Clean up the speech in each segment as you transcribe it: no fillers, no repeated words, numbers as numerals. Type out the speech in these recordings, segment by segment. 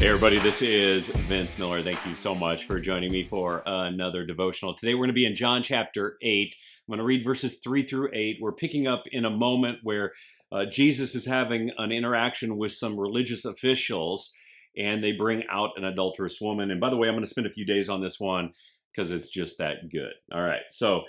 Hey everybody, this is Vince Miller. Thank you so much for joining me for another devotional. Today we're going to be in John chapter 8. I'm going to read verses 3 through 8. We're picking up in a moment where Jesus is having an interaction with some religious officials, and they bring out an adulterous woman. And by the way, I'm going to spend a few days on this one because it's just that good. All right, so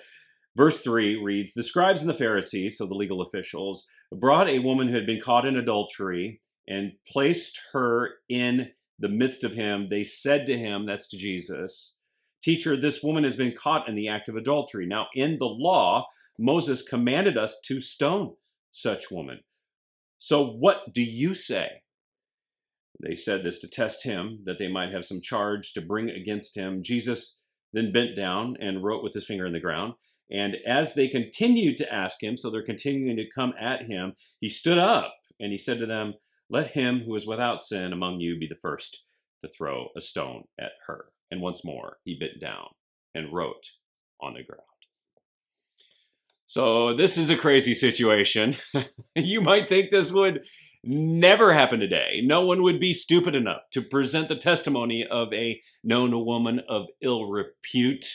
verse 3 reads, "The scribes and the Pharisees," so the legal officials, "brought a woman who had been caught in adultery and placed her in the midst of him. They said to him," that's to Jesus, "Teacher, this woman has been caught in the act of adultery. Now, in the law, Moses commanded us to stone such woman. So what do you say?" They said this to test him, that they might have some charge to bring against him. Jesus then bent down and wrote with his finger in the ground. And as they continued to ask him, so they're continuing to come at him, he stood up and he said to them, "Let him who is without sin among you be the first to throw a stone at her." And once more, he bent down and wrote on the ground. So this is a crazy situation. You might think this would never happen today. No one would be stupid enough to present the testimony of a known woman of ill repute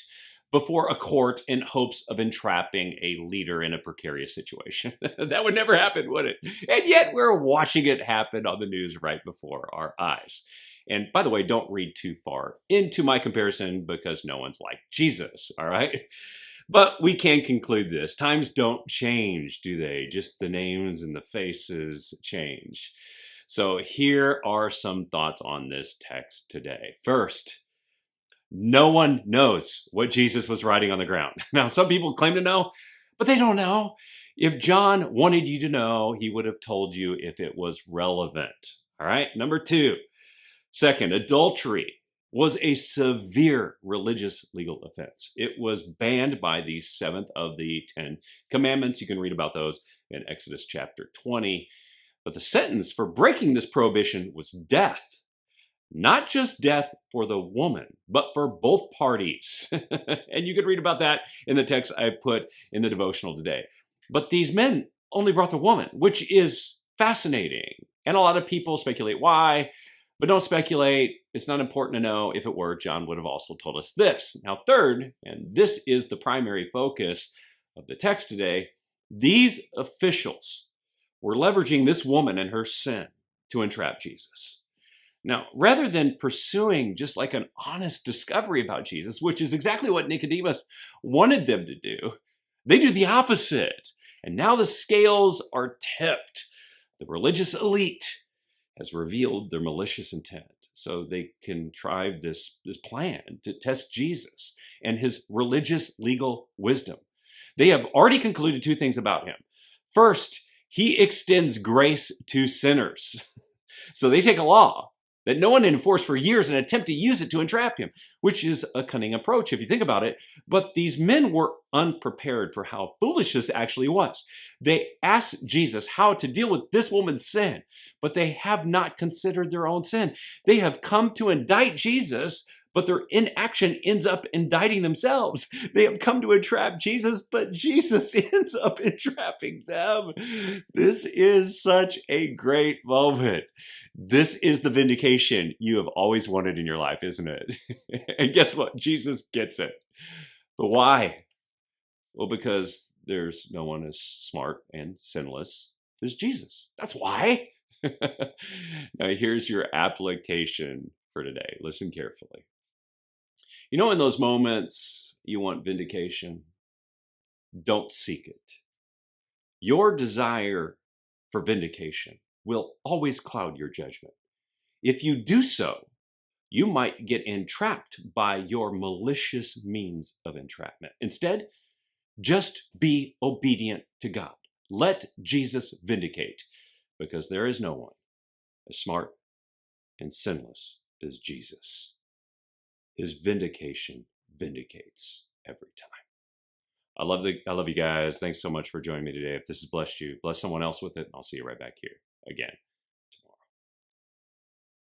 before a court in hopes of entrapping a leader in a precarious situation. That would never happen, would it? And yet we're watching it happen on the news right before our eyes. And by the way, don't read too far into my comparison because no one's like Jesus, all right? But we can conclude this. Times don't change, do they? Just the names and the faces change. So here are some thoughts on this text today. First, no one knows what Jesus was writing on the ground. Now, some people claim to know, but they don't know. If John wanted you to know, he would have told you if it was relevant. All right, number two. Second, adultery was a severe religious legal offense. It was banned by the seventh of the 10 commandments. You can read about those in Exodus chapter 20. But the sentence for breaking this prohibition was death. Not just death for the woman, but for both parties. And you can read about that in the text I put in the devotional today. But these men only brought the woman, which is fascinating. And a lot of people speculate why, but don't speculate. It's not important to know. If it were, John would have also told us this. Now, third, and this is the primary focus of the text today, these officials were leveraging this woman and her sin to entrap Jesus. Now, rather than pursuing just like an honest discovery about Jesus, which is exactly what Nicodemus wanted them to do, they do the opposite. And now the scales are tipped. The religious elite has revealed their malicious intent. So they contrive this plan to test Jesus and his religious legal wisdom. They have already concluded two things about him. First, he extends grace to sinners. So they take a law that no one enforced for years and attempt to use it to entrap him, which is a cunning approach if you think about it. But these men were unprepared for how foolish this actually was. They asked Jesus how to deal with this woman's sin, but they have not considered their own sin. They have come to indict Jesus, but their inaction ends up indicting themselves. They have come to entrap Jesus, but Jesus ends up entrapping them. This is such a great moment. This is the vindication you have always wanted in your life, isn't it? And guess what? Jesus gets it. But why? Well, because there's no one as smart and sinless as Jesus. That's why. Now, here's your application for today. Listen carefully. You know, in those moments you want vindication, don't seek it. Your desire for vindication will always cloud your judgment. If you do so, you might get entrapped by your malicious means of entrapment. Instead, just be obedient to God. Let Jesus vindicate, because there is no one as smart and sinless as Jesus. His vindication vindicates every time. I love you guys. Thanks so much for joining me today. If this has blessed you, bless someone else with it. I'll see you right back here again